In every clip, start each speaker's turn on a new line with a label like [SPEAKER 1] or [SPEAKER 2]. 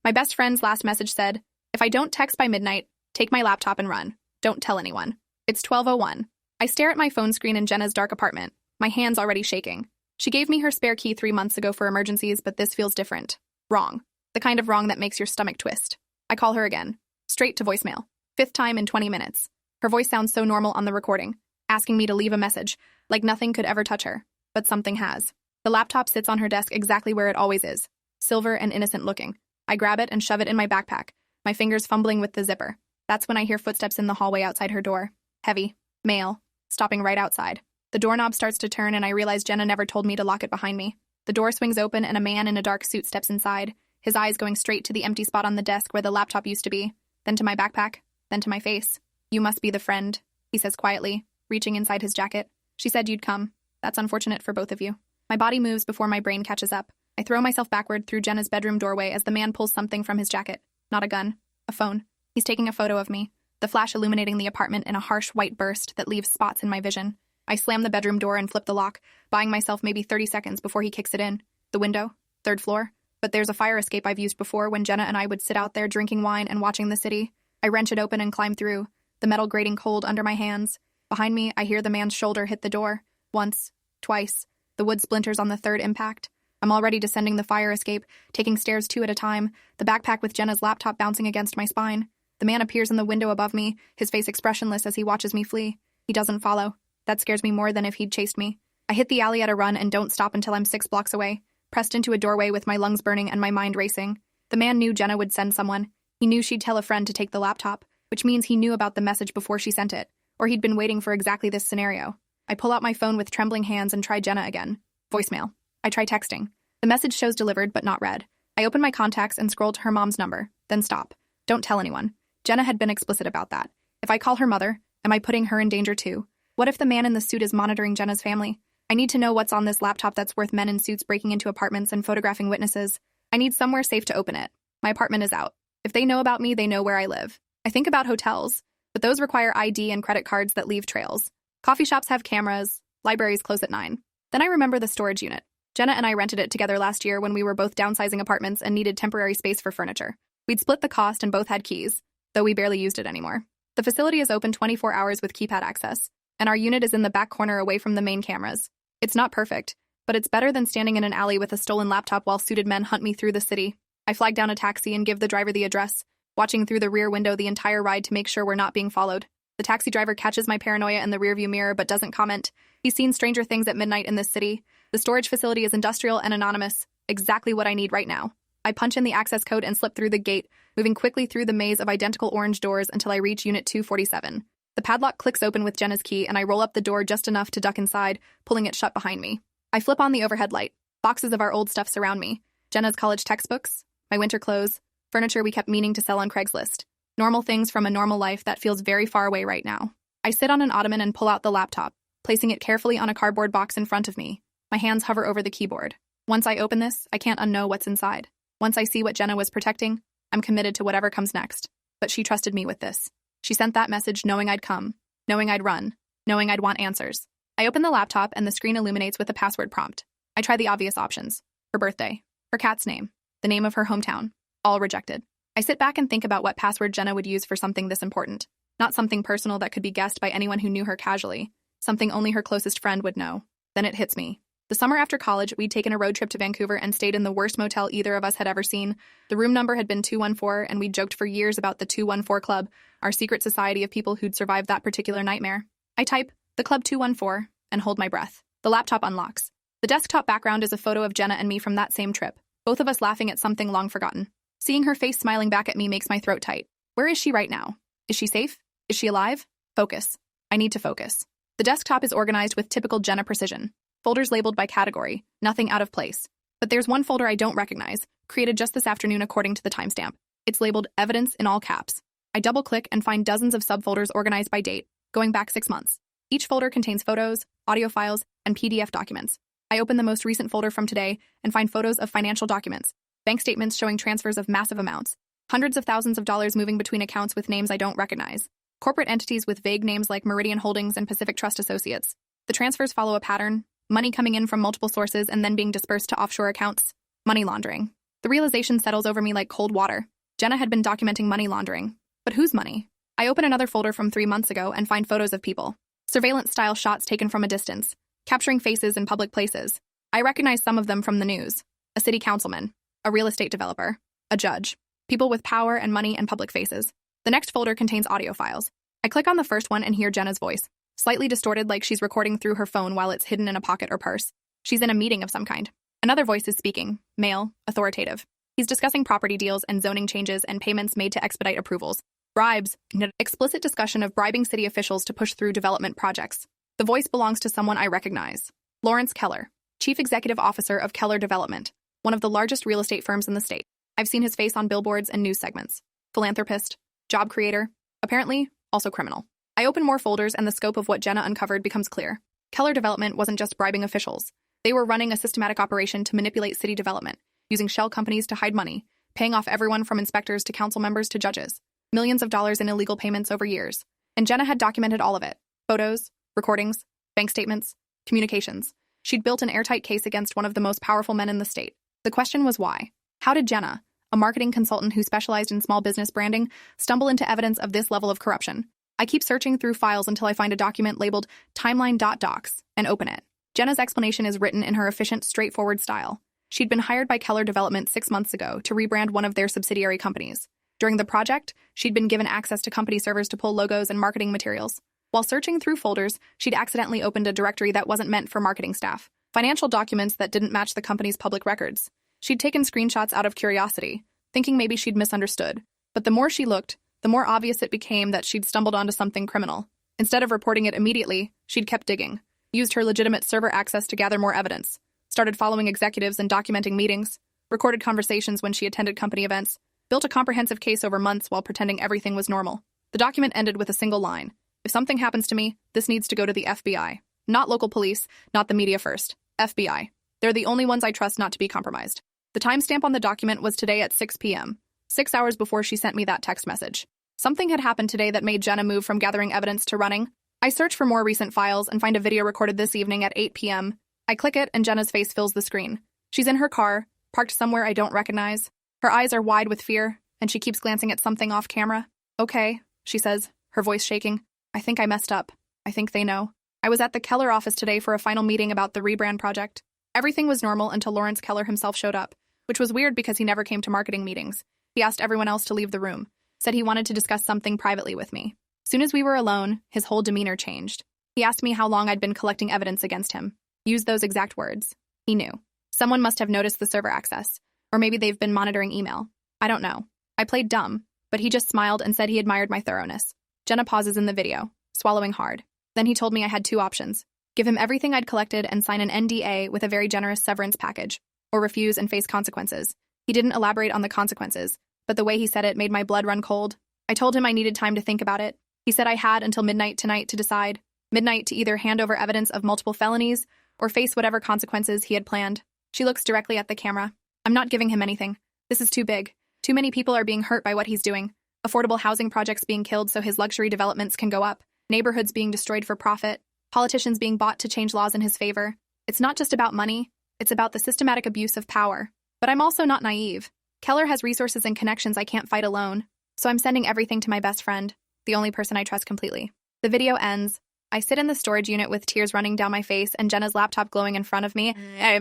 [SPEAKER 1] My best friend's last message said, "If I don't text by midnight, take my laptop and run. Don't tell anyone." It's 12:01. I stare at my phone screen in Jenna's dark apartment, my hands already shaking. She gave me her spare key 3 months ago for emergencies, but this feels different. Wrong. The kind of wrong that makes your stomach twist. I call her again. Straight to voicemail. 5th time in 20 minutes. Her voice sounds so normal on the recording, asking me to leave a message, like nothing could ever touch her. But something has. The laptop sits on her desk exactly where it always is. Silver and innocent looking. I grab it and shove it in my backpack, my fingers fumbling with the zipper. That's when I hear footsteps in the hallway outside her door. Heavy. Male. Stopping right outside. The doorknob starts to turn and I realize Jenna never told me to lock it behind me. The door swings open and a man in a dark suit steps inside, his eyes going straight to the empty spot on the desk where the laptop used to be, then to my backpack, then to my face. "You must be the friend," he says quietly, reaching inside his jacket. "She said you'd come. That's unfortunate for both of you." My body moves before my brain catches up. I throw myself backward through Jenna's bedroom doorway as the man pulls something from his jacket. Not a gun. A phone. He's taking a photo of me, the flash illuminating the apartment in a harsh white burst that leaves spots in my vision. I slam the bedroom door and flip the lock, buying myself maybe 30 seconds before he kicks it in. The window, 3rd floor. But there's a fire escape I've used before when Jenna and I would sit out there drinking wine and watching the city. I wrench it open and climb through, the metal grating cold under my hands. Behind me, I hear the man's shoulder hit the door. Once, twice. The wood splinters on the 3rd impact. I'm already descending the fire escape, taking stairs 2 at a time, the backpack with Jenna's laptop bouncing against my spine. The man appears in the window above me, his face expressionless as he watches me flee. He doesn't follow. That scares me more than if he'd chased me. I hit the alley at a run and don't stop until I'm 6 blocks away, pressed into a doorway with my lungs burning and my mind racing. The man knew Jenna would send someone. He knew she'd tell a friend to take the laptop, which means he knew about the message before she sent it, or he'd been waiting for exactly this scenario. I pull out my phone with trembling hands and try Jenna again. Voicemail. I try texting. The message shows delivered but not read. I open my contacts and scroll to her mom's number, then stop. Don't tell anyone. Jenna had been explicit about that. If I call her mother, am I putting her in danger too? What if the man in the suit is monitoring Jenna's family? I need to know what's on this laptop that's worth men in suits breaking into apartments and photographing witnesses. I need somewhere safe to open it. My apartment is out. If they know about me, they know where I live. I think about hotels, but those require ID and credit cards that leave trails. Coffee shops have cameras, libraries close at 9. Then I remember the storage unit. Jenna and I rented it together last year when we were both downsizing apartments and needed temporary space for furniture. We'd split the cost and both had keys, though we barely used it anymore. The facility is open 24 hours with keypad access, and our unit is in the back corner away from the main cameras. It's not perfect, but it's better than standing in an alley with a stolen laptop while suited men hunt me through the city. I flag down a taxi and give the driver the address, watching through the rear window the entire ride to make sure we're not being followed. The taxi driver catches my paranoia in the rearview mirror but doesn't comment. He's seen stranger things at midnight in this city. The storage facility is industrial and anonymous, exactly what I need right now. I punch in the access code and slip through the gate, moving quickly through the maze of identical orange doors until I reach Unit 247. The padlock clicks open with Jenna's key, and I roll up the door just enough to duck inside, pulling it shut behind me. I flip on the overhead light. Boxes of our old stuff surround me. Jenna's college textbooks, my winter clothes, furniture we kept meaning to sell on Craigslist. Normal things from a normal life that feels very far away right now. I sit on an ottoman and pull out the laptop, placing it carefully on a cardboard box in front of me. My hands hover over the keyboard. Once I open this, I can't unknow what's inside. Once I see what Jenna was protecting, I'm committed to whatever comes next. But she trusted me with this. She sent that message knowing I'd come, knowing I'd run, knowing I'd want answers. I open the laptop and the screen illuminates with a password prompt. I try the obvious options. Her birthday, her cat's name, the name of her hometown. All rejected. I sit back and think about what password Jenna would use for something this important. Not something personal that could be guessed by anyone who knew her casually. Something only her closest friend would know. Then it hits me. The summer after college, we'd taken a road trip to Vancouver and stayed in the worst motel either of us had ever seen. The room number had been 214, and we'd joked for years about the 214 Club, our secret society of people who'd survived that particular nightmare. I type, the Club 214, and hold my breath. The laptop unlocks. The desktop background is a photo of Jenna and me from that same trip, both of us laughing at something long forgotten. Seeing her face smiling back at me makes my throat tight. Where is she right now? Is she safe? Is she alive? Focus. I need to focus. The desktop is organized with typical Jenna precision. Folders labeled by category, nothing out of place. But there's one folder I don't recognize, created just this afternoon according to the timestamp. It's labeled Evidence in all caps. I double-click and find dozens of subfolders organized by date, going back 6 months. Each folder contains photos, audio files, and PDF documents. I open the most recent folder from today and find photos of financial documents, bank statements showing transfers of massive amounts, hundreds of thousands of dollars moving between accounts with names I don't recognize, corporate entities with vague names like Meridian Holdings and Pacific Trust Associates. The transfers follow a pattern, money coming in from multiple sources and then being dispersed to offshore accounts. Money laundering. The realization settles over me like cold water. Jenna had been documenting money laundering. But whose money? I open another folder from 3 months ago and find photos of people. Surveillance-style shots taken from a distance, capturing faces in public places. I recognize some of them from the news. A city councilman, a real estate developer, a judge. People with power and money and public faces. The next folder contains audio files. I click on the first one and hear Jenna's voice, slightly distorted like she's recording through her phone while it's hidden in a pocket or purse. She's in a meeting of some kind. Another voice is speaking, male, authoritative. He's discussing property deals and zoning changes and payments made to expedite approvals. Bribes, explicit discussion of bribing city officials to push through development projects. The voice belongs to someone I recognize. Lawrence Keller, Chief Executive Officer of Keller Development, one of the largest real estate firms in the state. I've seen his face on billboards and news segments. Philanthropist, job creator, apparently also criminal. I open more folders and the scope of what Jenna uncovered becomes clear. Keller Development wasn't just bribing officials. They were running a systematic operation to manipulate city development, using shell companies to hide money, paying off everyone from inspectors to council members to judges. Millions of dollars in illegal payments over years. And Jenna had documented all of it. Photos, recordings, bank statements, communications. She'd built an airtight case against one of the most powerful men in the state. The question was why? How did Jenna, a marketing consultant who specialized in small business branding, stumble into evidence of this level of corruption? I keep searching through files until I find a document labeled timeline.docs and open it. Jenna's explanation is written in her efficient, straightforward style. She'd been hired by Keller Development 6 months ago to rebrand one of their subsidiary companies. During the project, she'd been given access to company servers to pull logos and marketing materials. While searching through folders, she'd accidentally opened a directory that wasn't meant for marketing staff. Financial documents that didn't match the company's public records. She'd taken screenshots out of curiosity, thinking maybe she'd misunderstood. But the more she looked, the more obvious it became that she'd stumbled onto something criminal. Instead of reporting it immediately, she'd kept digging, used her legitimate server access to gather more evidence, started following executives and documenting meetings, recorded conversations when she attended company events, built a comprehensive case over months while pretending everything was normal. The document ended with a single line. If something happens to me, this needs to go to the FBI. Not local police, not the media first. FBI. They're the only ones I trust not to be compromised. The timestamp on the document was today at 6 p.m., 6 hours before she sent me that text message. Something had happened today that made Jenna move from gathering evidence to running. I search for more recent files and find a video recorded this evening at 8 p.m. I click it and Jenna's face fills the screen. She's in her car, parked somewhere I don't recognize. Her eyes are wide with fear, and she keeps glancing at something off camera. Okay, she says, her voice shaking. I think I messed up. I think they know. I was at the Keller office today for a final meeting about the rebrand project. Everything was normal until Lawrence Keller himself showed up, which was weird because he never came to marketing meetings. He asked everyone else to leave the room, said he wanted to discuss something privately with me. Soon as we were alone, his whole demeanor changed. He asked me how long I'd been collecting evidence against him. Used those exact words. He knew. Someone must have noticed the server access, or maybe they've been monitoring email. I don't know. I played dumb, but he just smiled and said he admired my thoroughness. Jenna pauses in the video, swallowing hard. Then he told me I had 2 options. Give him everything I'd collected and sign an NDA with a very generous severance package, or refuse and face consequences. He didn't elaborate on the consequences, but the way he said it made my blood run cold. I told him I needed time to think about it. He said I had until midnight tonight to decide. Midnight to either hand over evidence of multiple felonies or face whatever consequences he had planned. She looks directly at the camera. I'm not giving him anything. This is too big. Too many people are being hurt by what he's doing. Affordable housing projects being killed so his luxury developments can go up. Neighborhoods being destroyed for profit. Politicians being bought to change laws in his favor. It's not just about money. It's about the systematic abuse of power. But I'm also not naive. Keller has resources and connections I can't fight alone. So I'm sending everything to my best friend, the only person I trust completely. The video ends. I sit in the storage unit with tears running down my face and Jenna's laptop glowing in front of me.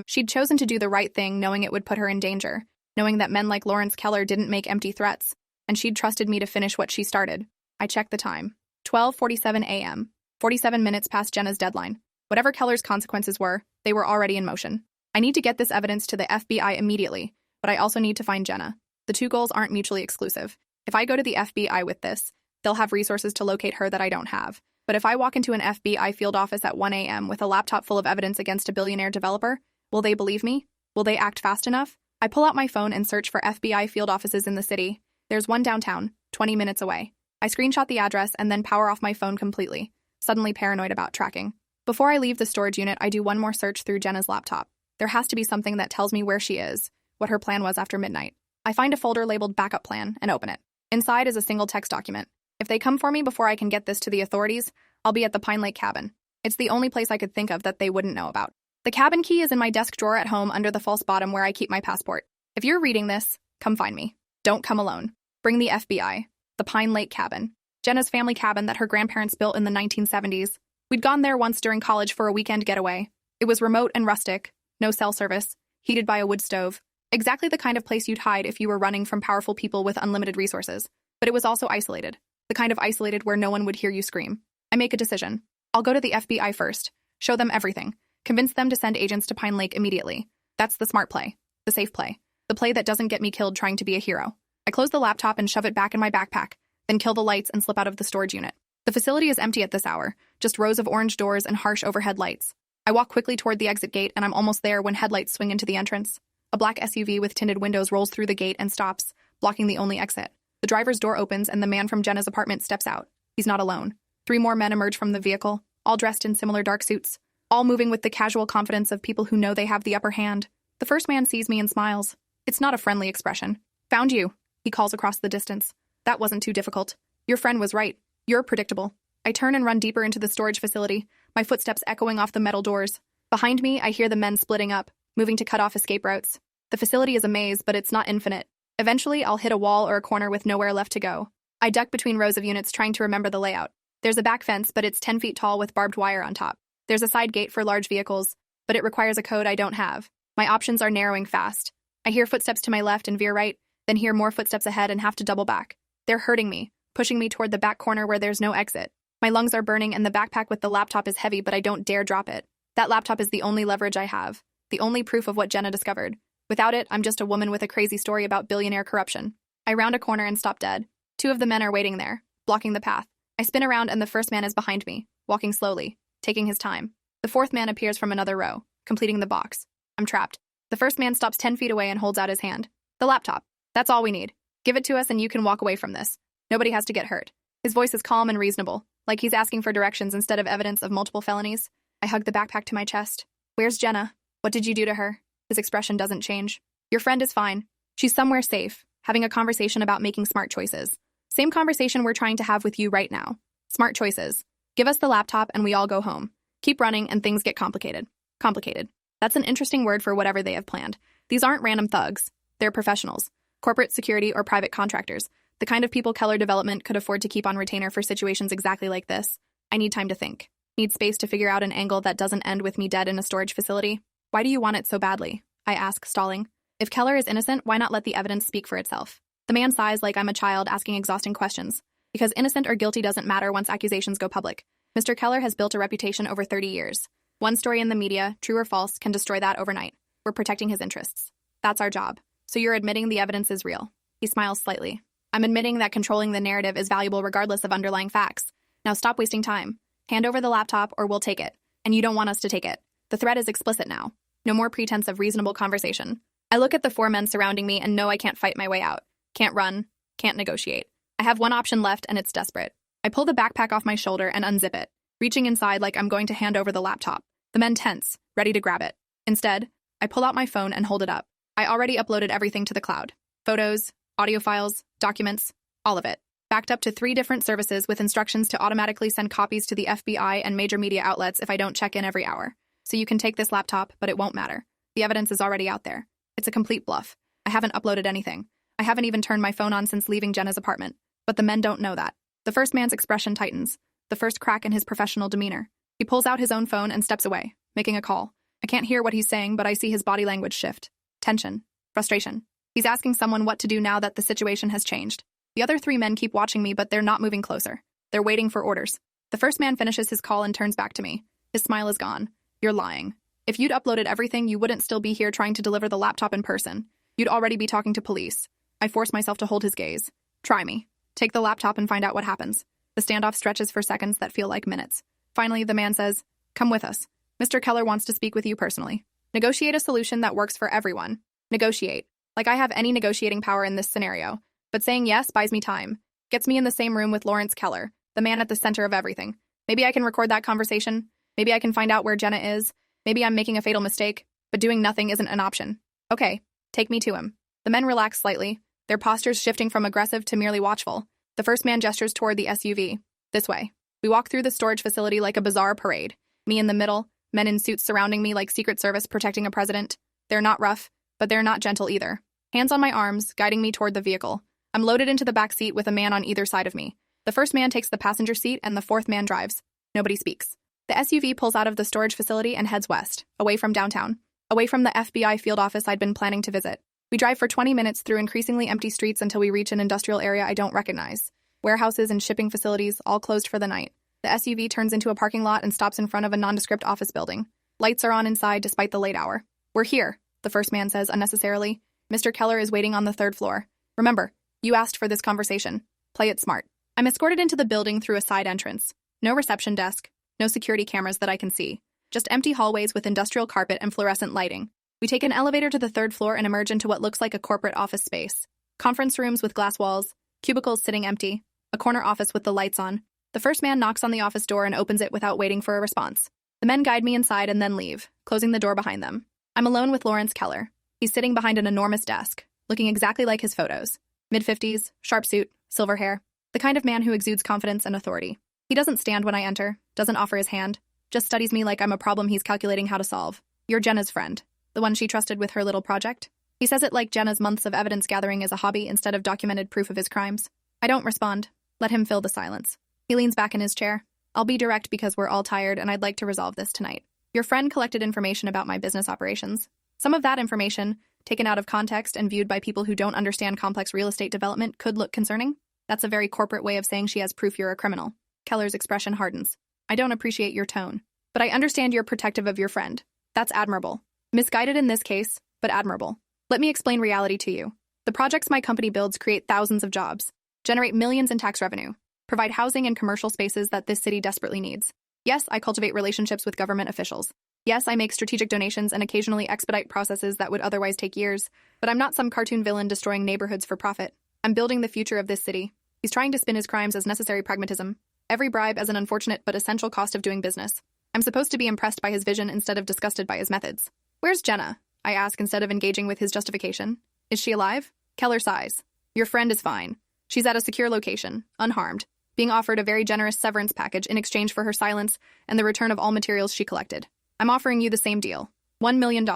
[SPEAKER 1] She'd chosen to do the right thing knowing it would put her in danger, knowing that men like Lawrence Keller didn't make empty threats, and she'd trusted me to finish what she started. I checked the time. 12:47 a.m., 47 minutes past Jenna's deadline. Whatever Keller's consequences were, they were already in motion. I need to get this evidence to the FBI immediately, but I also need to find Jenna. The 2 goals aren't mutually exclusive. If I go to the FBI with this, they'll have resources to locate her that I don't have. But if I walk into an FBI field office at 1 a.m. with a laptop full of evidence against a billionaire developer, will they believe me? Will they act fast enough? I pull out my phone and search for FBI field offices in the city. There's one downtown, 20 minutes away. I screenshot the address and then power off my phone completely, suddenly paranoid about tracking. Before I leave the storage unit, I do one more search through Jenna's laptop. There has to be something that tells me where she is, what her plan was after midnight. I find a folder labeled Backup Plan and open it. Inside is a single text document. If they come for me before I can get this to the authorities, I'll be at the Pine Lake cabin. It's the only place I could think of that they wouldn't know about. The cabin key is in my desk drawer at home under the false bottom where I keep my passport. If you're reading this, come find me. Don't come alone. Bring the FBI. The Pine Lake Cabin. Jenna's family cabin that her grandparents built in the 1970s. We'd gone there once during college for a weekend getaway. It was remote and rustic, no cell service, heated by a wood stove. Exactly the kind of place you'd hide if you were running from powerful people with unlimited resources. But it was also isolated. The kind of isolated where no one would hear you scream. I make a decision. I'll go to the FBI first. Show them everything. Convince them to send agents to Pine Lake immediately. That's the smart play. The safe play. The play that doesn't get me killed trying to be a hero. I close the laptop and shove it back in my backpack, then kill the lights and slip out of the storage unit. The facility is empty at this hour, just rows of orange doors and harsh overhead lights. I walk quickly toward the exit gate and I'm almost there when headlights swing into the entrance. A black SUV with tinted windows rolls through the gate and stops, blocking the only exit. The driver's door opens and the man from Jenna's apartment steps out. He's not alone. 3 more men emerge from the vehicle, all dressed in similar dark suits, all moving with the casual confidence of people who know they have the upper hand. The first man sees me and smiles. It's not a friendly expression. "Found you," he calls across the distance. "That wasn't too difficult. Your friend was right. You're predictable." I turn and run deeper into the storage facility, my footsteps echoing off the metal doors. Behind me, I hear the men splitting up, moving to cut off escape routes. The facility is a maze, but it's not infinite. Eventually, I'll hit a wall or a corner with nowhere left to go. I duck between rows of units trying to remember the layout. There's a back fence, but it's 10 feet tall with barbed wire on top. There's a side gate for large vehicles, but it requires a code I don't have. My options are narrowing fast. I hear footsteps to my left and veer right, then hear more footsteps ahead and have to double back. They're hurting me, pushing me toward the back corner where there's no exit. My lungs are burning and the backpack with the laptop is heavy, but I don't dare drop it. That laptop is the only leverage I have, the only proof of what Jenna discovered. Without it, I'm just a woman with a crazy story about billionaire corruption. I round a corner and stop dead. 2 of the men are waiting there, blocking the path. I spin around and the first man is behind me, walking slowly, taking his time. The 4th man appears from another row, completing the box. I'm trapped. The first man stops 10 feet away and holds out his hand. "The laptop. That's all we need. Give it to us and you can walk away from this. Nobody has to get hurt." His voice is calm and reasonable, like he's asking for directions instead of evidence of multiple felonies. I hug the backpack to my chest. "Where's Jenna? What did you do to her?" His expression doesn't change. "Your friend is fine. She's somewhere safe, having a conversation about making smart choices. Same conversation we're trying to have with you right now. Smart choices. Give us the laptop and we all go home. Keep running and things get complicated." Complicated. That's an interesting word for whatever they have planned. These aren't random thugs. They're professionals. Corporate security or private contractors. The kind of people Keller Development could afford to keep on retainer for situations exactly like this. I need time to think. Need space to figure out an angle that doesn't end with me dead in a storage facility. "Why do you want it so badly?" I ask, stalling. If Keller is innocent, why not let the evidence speak for itself? The man sighs like I'm a child asking exhausting questions. Because innocent or guilty doesn't matter once accusations go public. Mr. Keller has built a reputation over 30 years. One story in the media, true or false, can destroy that overnight. We're protecting his interests. That's our job. So you're admitting the evidence is real. He smiles slightly. I'm admitting that controlling the narrative is valuable regardless of underlying facts. Now stop wasting time. Hand over the laptop or we'll take it. And you don't want us to take it. The threat is explicit now. No more pretense of reasonable conversation. I look at the 4 men surrounding me and know I can't fight my way out. Can't run. Can't negotiate. I have one option left and it's desperate. I pull the backpack off my shoulder and unzip it, reaching inside like I'm going to hand over the laptop. The men tense, ready to grab it. Instead, I pull out my phone and hold it up. I already uploaded everything to the cloud. Photos, audio files, documents, all of it. Backed up to 3 different services with instructions to automatically send copies to the FBI and major media outlets if I don't check in every hour. So you can take this laptop, but it won't matter. The evidence is already out there. It's a complete bluff. I haven't uploaded anything. I haven't even turned my phone on since leaving Jenna's apartment. But the men don't know that. The first man's expression tightens, the first crack in his professional demeanor. He pulls out his own phone and steps away, making a call. I can't hear what he's saying, but I see his body language shift. Tension. Frustration. He's asking someone what to do now that the situation has changed. The other 3 men keep watching me, but they're not moving closer. They're waiting for orders. The first man finishes his call and turns back to me. His smile is gone. "You're lying. If you'd uploaded everything, you wouldn't still be here trying to deliver the laptop in person. You'd already be talking to police." I force myself to hold his gaze. "Try me. Take the laptop and find out what happens." The standoff stretches for seconds that feel like minutes. Finally, the man says, "Come with us. Mr. Keller wants to speak with you personally. Negotiate a solution that works for everyone. Negotiate. Like I have any negotiating power in this scenario. But saying yes buys me time. Gets me in the same room with Lawrence Keller, the man at the center of everything. Maybe I can record that conversation. Maybe I can find out where Jenna is. Maybe I'm making a fatal mistake, but doing nothing isn't an option. Okay, take me to him." The men relax slightly, their postures shifting from aggressive to merely watchful. The first man gestures toward the SUV. "This way." We walk through the storage facility like a bizarre parade. Me in the middle, men in suits surrounding me like Secret Service protecting a president. They're not rough, but they're not gentle either. Hands on my arms, guiding me toward the vehicle. I'm loaded into the back seat with a man on either side of me. The first man takes the passenger seat and the fourth man drives. Nobody speaks. The SUV pulls out of the storage facility and heads west, away from downtown, away from the FBI field office I'd been planning to visit. We drive for 20 minutes through increasingly empty streets until we reach an industrial area I don't recognize. Warehouses and shipping facilities, all closed for the night. The SUV turns into a parking lot and stops in front of a nondescript office building. Lights are on inside despite the late hour. We're here, the first man says unnecessarily. Mr. Keller is waiting on the third floor. Remember, you asked for this conversation. Play it smart. I'm escorted into the building through a side entrance. No reception desk, no security cameras that I can see. Just empty hallways with industrial carpet and fluorescent lighting. We take an elevator to the third floor and emerge into what looks like a corporate office space. Conference rooms with glass walls, cubicles sitting empty, a corner office with the lights on. The first man knocks on the office door and opens it without waiting for a response. The men guide me inside and then leave, closing the door behind them. I'm alone with Lawrence Keller. He's sitting behind an enormous desk, looking exactly like his photos. Mid-50s, sharp suit, silver hair. The kind of man who exudes confidence and authority. He doesn't stand when I enter, doesn't offer his hand, just studies me like I'm a problem he's calculating how to solve. You're Jenna's friend, the one she trusted with her little project. He says it like Jenna's months of evidence gathering is a hobby instead of documented proof of his crimes. I don't respond. Let him fill the silence. He leans back in his chair. I'll be direct because we're all tired and I'd like to resolve this tonight. Your friend collected information about my business operations. Some of that information, taken out of context and viewed by people who don't understand complex real estate development, could look concerning. That's a very corporate way of saying she has proof you're a criminal. Keller's expression hardens. I don't appreciate your tone, but I understand you're protective of your friend. That's admirable. Misguided in this case, but admirable. Let me explain reality to you. The projects my company builds create thousands of jobs, generate millions in tax revenue, provide housing and commercial spaces that this city desperately needs. Yes, I cultivate relationships with government officials. Yes, I make strategic donations and occasionally expedite processes that would otherwise take years, but I'm not some cartoon villain destroying neighborhoods for profit. I'm building the future of this city. He's trying to spin his crimes as necessary pragmatism, every bribe as an unfortunate but essential cost of doing business. I'm supposed to be impressed by his vision instead of disgusted by his methods. Where's Jenna? I ask instead of engaging with his justification. Is she alive? Keller sighs. Your friend is fine. She's at a secure location, unharmed, being offered a very generous severance package in exchange for her silence and the return of all materials she collected. I'm offering you the same deal. $1 million,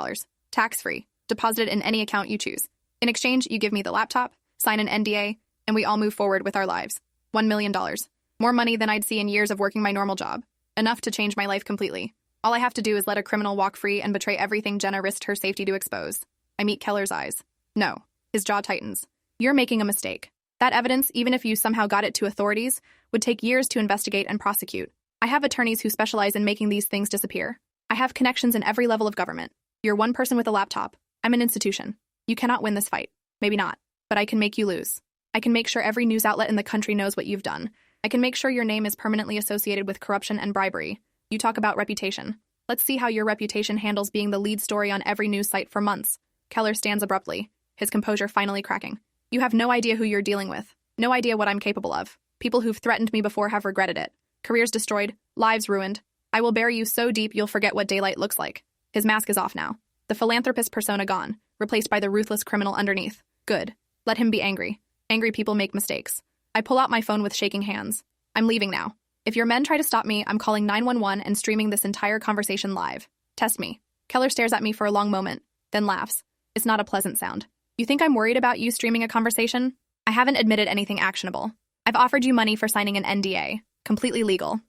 [SPEAKER 1] tax-free, deposited in any account you choose. In exchange, you give me the laptop, sign an NDA, and we all move forward with our lives. $1 million. More money than I'd see in years of working my normal job. Enough to change my life completely. All I have to do is let a criminal walk free and betray everything Jenna risked her safety to expose. I meet Keller's eyes. No. His jaw tightens. You're making a mistake. That evidence, even if you somehow got it to authorities, would take years to investigate and prosecute. I have attorneys who specialize in making these things disappear. I have connections in every level of government. You're one person with a laptop. I'm an institution. You cannot win this fight. Maybe not. But I can make you lose. I can make sure every news outlet in the country knows what you've done. I can make sure your name is permanently associated with corruption and bribery. You talk about reputation. Let's see how your reputation handles being the lead story on every news site for months. Keller stands abruptly, his composure finally cracking. You have no idea who you're dealing with. No idea what I'm capable of. People who've threatened me before have regretted it. Careers destroyed, lives ruined. I will bury you so deep you'll forget what daylight looks like. His mask is off now. The philanthropist persona gone, replaced by the ruthless criminal underneath. Good. Let him be angry. Angry people make mistakes. I pull out my phone with shaking hands. I'm leaving now. If your men try to stop me, I'm calling 911 and streaming this entire conversation live. Test me. Keller stares at me for a long moment, then laughs. It's not a pleasant sound. You think I'm worried about you streaming a conversation? I haven't admitted anything actionable. I've offered you money for signing an NDA, completely legal.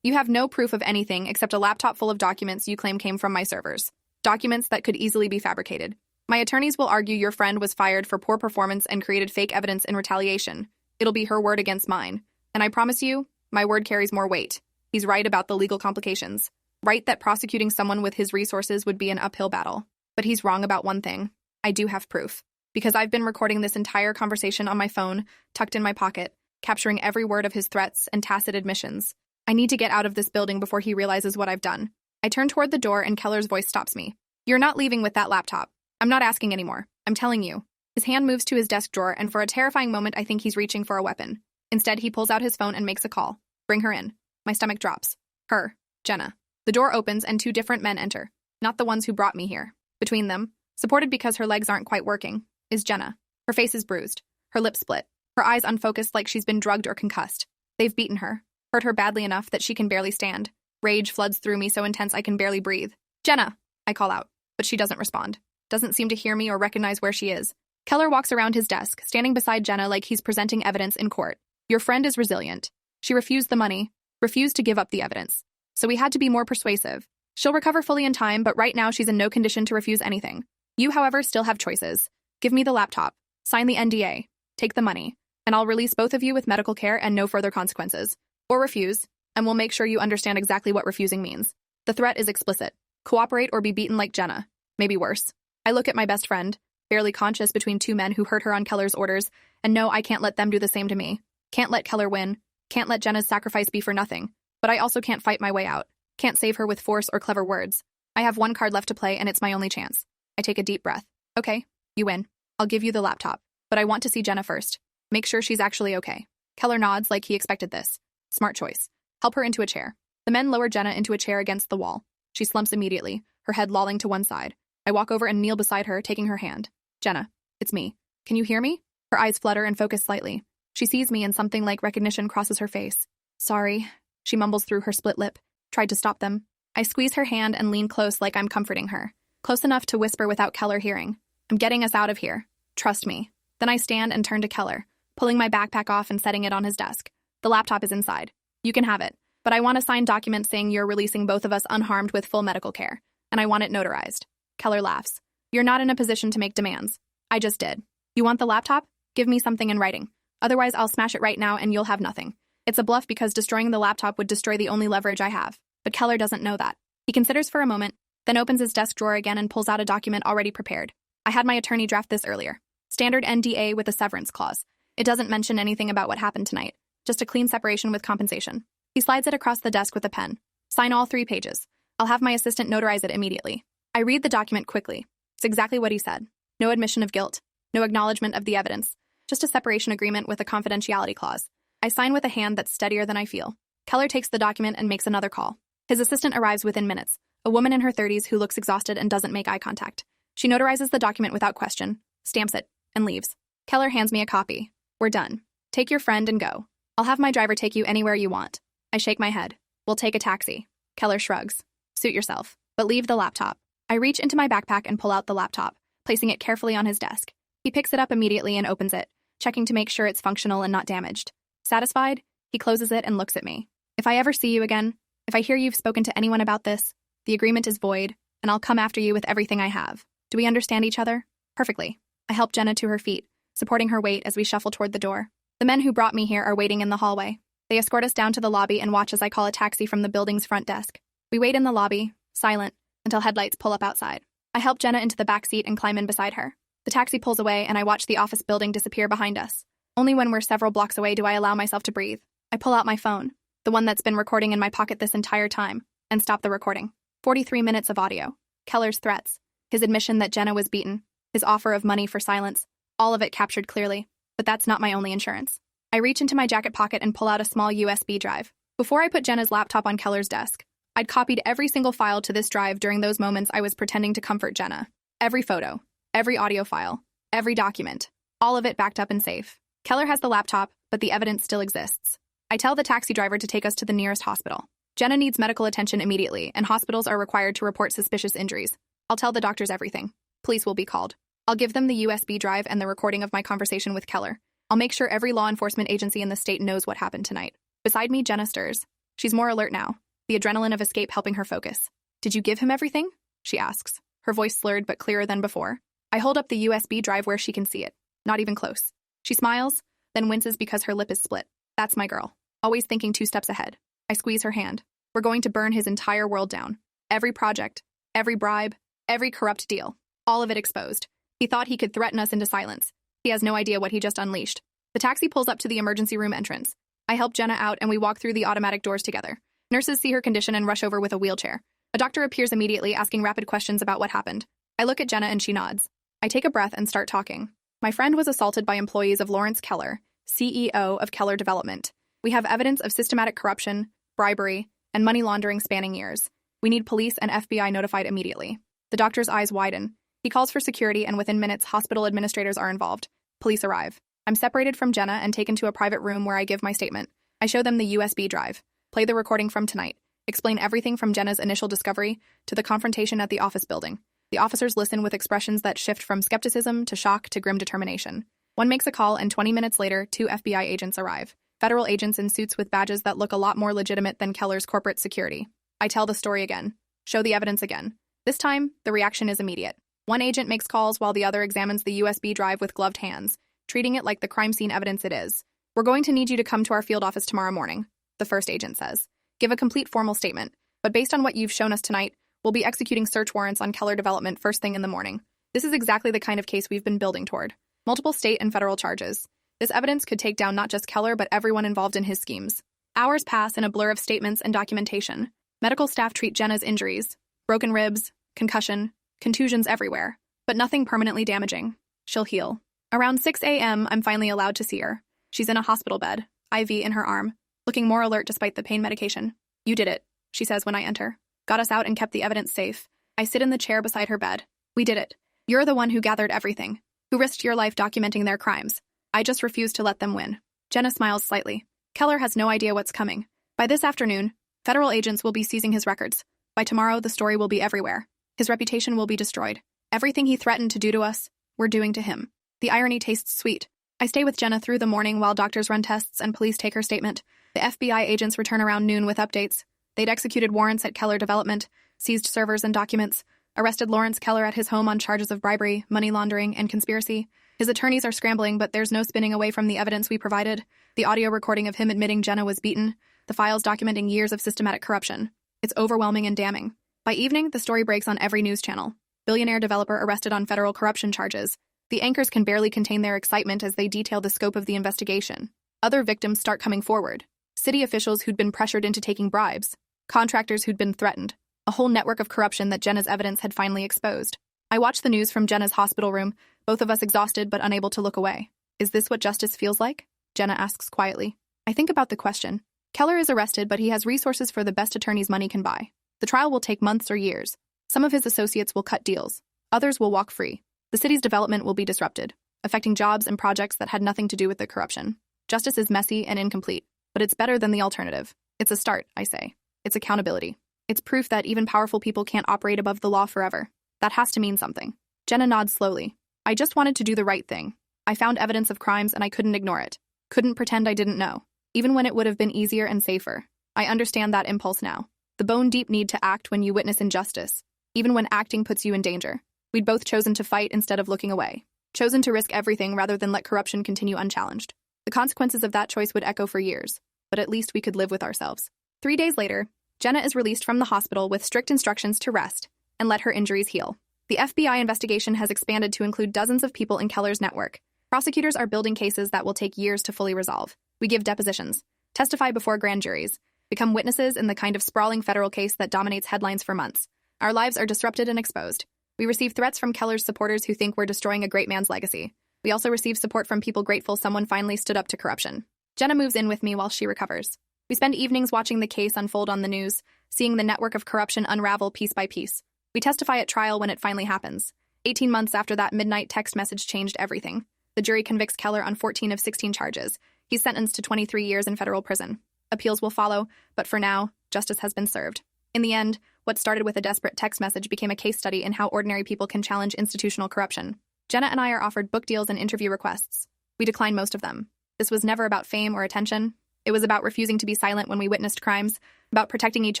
[SPEAKER 1] You have no proof of anything except a laptop full of documents you claim came from my servers. Documents that could easily be fabricated. My attorneys will argue your friend was fired for poor performance and created fake evidence in retaliation. It'll be her word against mine. And I promise you, my word carries more weight. He's right about the legal complications. Right that prosecuting someone with his resources would be an uphill battle. But he's wrong about one thing. I do have proof. Because I've been recording this entire conversation on my phone, tucked in my pocket, capturing every word of his threats and tacit admissions. I need to get out of this building before he realizes what I've done. I turn toward the door and Keller's voice stops me. You're not leaving with that laptop. I'm not asking anymore. I'm telling you. His hand moves to his desk drawer, and for a terrifying moment I think he's reaching for a weapon. Instead, he pulls out his phone and makes a call. Bring her in. My stomach drops. Her. Jenna. The door opens and two different men enter. Not the ones who brought me here. Between them, supported because her legs aren't quite working, is Jenna. Her face is bruised. Her lips split. Her eyes unfocused like she's been drugged or concussed. They've beaten her. Hurt her badly enough that she can barely stand. Rage floods through me so intense I can barely breathe. Jenna! I call out, but she doesn't respond. Doesn't seem to hear me or recognize where she is. Keller walks around his desk, standing beside Jenna like he's presenting evidence in court. Your friend is resilient. She refused the money, refused to give up the evidence. So we had to be more persuasive. She'll recover fully in time, but right now she's in no condition to refuse anything. You, however, still have choices. Give me the laptop, sign the NDA, take the money, and I'll release both of you with medical care and no further consequences. Or refuse, and we'll make sure you understand exactly what refusing means. The threat is explicit. Cooperate or be beaten like Jenna. Maybe worse. I look at my best friend, barely conscious between two men who hurt her on Keller's orders, and know I can't let them do the same to me. Can't let Keller win. Can't let Jenna's sacrifice be for nothing. But I also can't fight my way out. Can't save her with force or clever words. I have one card left to play, and it's my only chance. I take a deep breath. Okay, you win. I'll give you the laptop. But I want to see Jenna first. Make sure she's actually okay. Keller nods like he expected this. Smart choice. Help her into a chair. The men lower Jenna into a chair against the wall. She slumps immediately, her head lolling to one side. I walk over and kneel beside her, taking her hand. Jenna, it's me. Can you hear me? Her eyes flutter and focus slightly. She sees me and something like recognition crosses her face. Sorry, she mumbles through her split lip. Tried to stop them. I squeeze her hand and lean close like I'm comforting her. Close enough to whisper without Keller hearing. I'm getting us out of here. Trust me. Then I stand and turn to Keller, pulling my backpack off and setting it on his desk. The laptop is inside. You can have it. But I want a signed document saying you're releasing both of us unharmed with full medical care. And I want it notarized. Keller laughs. You're not in a position to make demands. I just did. You want the laptop? Give me something in writing. Otherwise, I'll smash it right now and you'll have nothing. It's a bluff because destroying the laptop would destroy the only leverage I have. But Keller doesn't know that. He considers for a moment, then opens his desk drawer again and pulls out a document already prepared. I had my attorney draft this earlier. Standard NDA with a severance clause. It doesn't mention anything about what happened tonight. Just a clean separation with compensation. He slides it across the desk with a pen. Sign all 3 pages. I'll have my assistant notarize it immediately. I read the document quickly. It's exactly what he said. No admission of guilt. No acknowledgement of the evidence. Just a separation agreement with a confidentiality clause. I sign with a hand that's steadier than I feel. Keller takes the document and makes another call. His assistant arrives within minutes, a woman in her 30s who looks exhausted and doesn't make eye contact. She notarizes the document without question, stamps it, and leaves. Keller hands me a copy. We're done. Take your friend and go. I'll have my driver take you anywhere you want. I shake my head. We'll take a taxi. Keller shrugs. Suit yourself, but leave the laptop. I reach into my backpack and pull out the laptop, placing it carefully on his desk. He picks it up immediately and opens it, checking to make sure it's functional and not damaged. Satisfied, he closes it and looks at me. If I ever see you again, if I hear you've spoken to anyone about this, the agreement is void, and I'll come after you with everything I have. Do we understand each other? Perfectly. I help Jenna to her feet, supporting her weight as we shuffle toward the door. The men who brought me here are waiting in the hallway. They escort us down to the lobby and watch as I call a taxi from the building's front desk. We wait in the lobby, silent, until headlights pull up outside. I help Jenna into the back seat and climb in beside her. The taxi pulls away and I watch the office building disappear behind us. Only when we're several blocks away do I allow myself to breathe. I pull out my phone, the one that's been recording in my pocket this entire time, and stop the recording. 43 minutes of audio. Keller's threats. His admission that Jenna was beaten. His offer of money for silence. All of it captured clearly. But that's not my only insurance. I reach into my jacket pocket and pull out a small USB drive. Before I put Jenna's laptop on Keller's desk, I'd copied every single file to this drive during those moments I was pretending to comfort Jenna. Every photo, every audio file, every document. All of it backed up and safe. Keller has the laptop, but the evidence still exists. I tell the taxi driver to take us to the nearest hospital. Jenna needs medical attention immediately, and hospitals are required to report suspicious injuries. I'll tell the doctors everything. Police will be called. I'll give them the USB drive and the recording of my conversation with Keller. I'll make sure every law enforcement agency in the state knows what happened tonight. Beside me, Jenna stirs. She's more alert now, the adrenaline of escape helping her focus. Did you give him everything? She asks, her voice slurred but clearer than before. I hold up the USB drive where she can see it. Not even close. She smiles, then winces because her lip is split. That's my girl. Always thinking 2 steps ahead. I squeeze her hand. We're going to burn his entire world down. Every project, every bribe, every corrupt deal. All of it exposed. He thought he could threaten us into silence. He has no idea what he just unleashed. The taxi pulls up to the emergency room entrance. I help Jenna out and we walk through the automatic doors together. Nurses see her condition and rush over with a wheelchair. A doctor appears immediately, asking rapid questions about what happened. I look at Jenna and she nods. I take a breath and start talking. My friend was assaulted by employees of Lawrence Keller, CEO of Keller Development. We have evidence of systematic corruption, bribery, and money laundering spanning years. We need police and FBI notified immediately. The doctor's eyes widen. He calls for security and within minutes, hospital administrators are involved. Police arrive. I'm separated from Jenna and taken to a private room where I give my statement. I show them the USB drive, play the recording from tonight, explain everything from Jenna's initial discovery to the confrontation at the office building. The officers listen with expressions that shift from skepticism to shock to grim determination. One makes a call, and 20 minutes later, 2 FBI agents arrive. Federal agents in suits with badges that look a lot more legitimate than Keller's corporate security. I tell the story again. Show the evidence again. This time, the reaction is immediate. One agent makes calls while the other examines the USB drive with gloved hands, treating it like the crime scene evidence it is. We're going to need you to come to our field office tomorrow morning, the first agent says. Give a complete formal statement, but based on what you've shown us tonight, we'll be executing search warrants on Keller Development first thing in the morning. This is exactly the kind of case we've been building toward. Multiple state and federal charges. This evidence could take down not just Keller, but everyone involved in his schemes. Hours pass in a blur of statements and documentation. Medical staff treat Jenna's injuries. Broken ribs, concussion, contusions everywhere, but nothing permanently damaging. She'll heal. Around 6 a.m., I'm finally allowed to see her. She's in a hospital bed, IV in her arm, looking more alert despite the pain medication. You did it, she says when I enter. Got us out and kept the evidence safe. I sit in the chair beside her bed. We did it. You're the one who gathered everything, who risked your life documenting their crimes. I just refuse to let them win. Jenna smiles slightly. Keller has no idea what's coming. By this afternoon, federal agents will be seizing his records. By tomorrow, the story will be everywhere. His reputation will be destroyed. Everything he threatened to do to us, we're doing to him. The irony tastes sweet. I stay with Jenna through the morning while doctors run tests and police take her statement. The FBI agents return around noon with updates. They'd executed warrants at Keller Development, seized servers and documents, arrested Lawrence Keller at his home on charges of bribery, money laundering, and conspiracy. His attorneys are scrambling, but there's no spinning away from the evidence we provided. The audio recording of him admitting Jenna was beaten, the files documenting years of systematic corruption. It's overwhelming and damning. By evening, the story breaks on every news channel. Billionaire developer arrested on federal corruption charges. The anchors can barely contain their excitement as they detail the scope of the investigation. Other victims start coming forward. City officials who'd been pressured into taking bribes. Contractors who'd been threatened. A whole network of corruption that Jenna's evidence had finally exposed. I watch the news from Jenna's hospital room, both of us exhausted but unable to look away. Is this what justice feels like? Jenna asks quietly. I think about the question. Keller is arrested, but he has resources for the best attorneys money can buy. The trial will take months or years. Some of his associates will cut deals. Others will walk free. The city's development will be disrupted, affecting jobs and projects that had nothing to do with the corruption. Justice is messy and incomplete, but it's better than the alternative. It's a start, I say. It's accountability. It's proof that even powerful people can't operate above the law forever. That has to mean something. Jenna nods slowly. I just wanted to do the right thing. I found evidence of crimes and I couldn't ignore it. Couldn't pretend I didn't know. Even when it would have been easier and safer. I understand that impulse now. The bone-deep need to act when you witness injustice. Even when acting puts you in danger. We'd both chosen to fight instead of looking away. Chosen to risk everything rather than let corruption continue unchallenged. The consequences of that choice would echo for years. But at least we could live with ourselves. 3 days later, Jenna is released from the hospital with strict instructions to rest and let her injuries heal. The FBI investigation has expanded to include dozens of people in Keller's network. Prosecutors are building cases that will take years to fully resolve. We give depositions, testify before grand juries, become witnesses in the kind of sprawling federal case that dominates headlines for months. Our lives are disrupted and exposed. We receive threats from Keller's supporters who think we're destroying a great man's legacy. We also receive support from people grateful someone finally stood up to corruption. Jenna moves in with me while she recovers. We spend evenings watching the case unfold on the news, seeing the network of corruption unravel piece by piece. We testify at trial when it finally happens. 18 months after that midnight text message changed everything. The jury convicts Keller on 14 of 16 charges. He's sentenced to 23 years in federal prison. Appeals will follow, but for now, justice has been served. In the end, what started with a desperate text message became a case study in how ordinary people can challenge institutional corruption. Jenna and I are offered book deals and interview requests. We decline most of them. This was never about fame or attention. It was about refusing to be silent when we witnessed crimes, about protecting each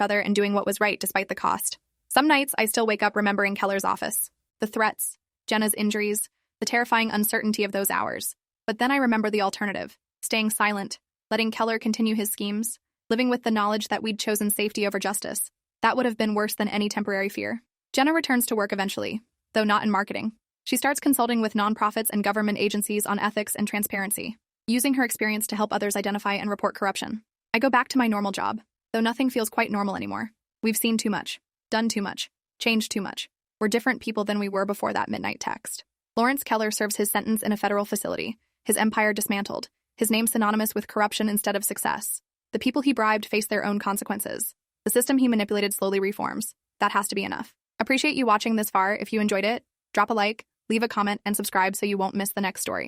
[SPEAKER 1] other and doing what was right despite the cost. Some nights, I still wake up remembering Keller's office. The threats, Jenna's injuries, the terrifying uncertainty of those hours. But then I remember the alternative, staying silent, letting Keller continue his schemes, living with the knowledge that we'd chosen safety over justice. That would have been worse than any temporary fear. Jenna returns to work eventually, though not in marketing. She starts consulting with nonprofits and government agencies on ethics and transparency, using her experience to help others identify and report corruption. I go back to my normal job, though nothing feels quite normal anymore. We've seen too much, done too much, changed too much. We're different people than we were before that midnight text. Lawrence Keller serves his sentence in a federal facility, his empire dismantled, his name synonymous with corruption instead of success. The people he bribed face their own consequences. The system he manipulated slowly reforms. That has to be enough. Appreciate you watching this far. If you enjoyed it, drop a like, leave a comment, and subscribe so you won't miss the next story.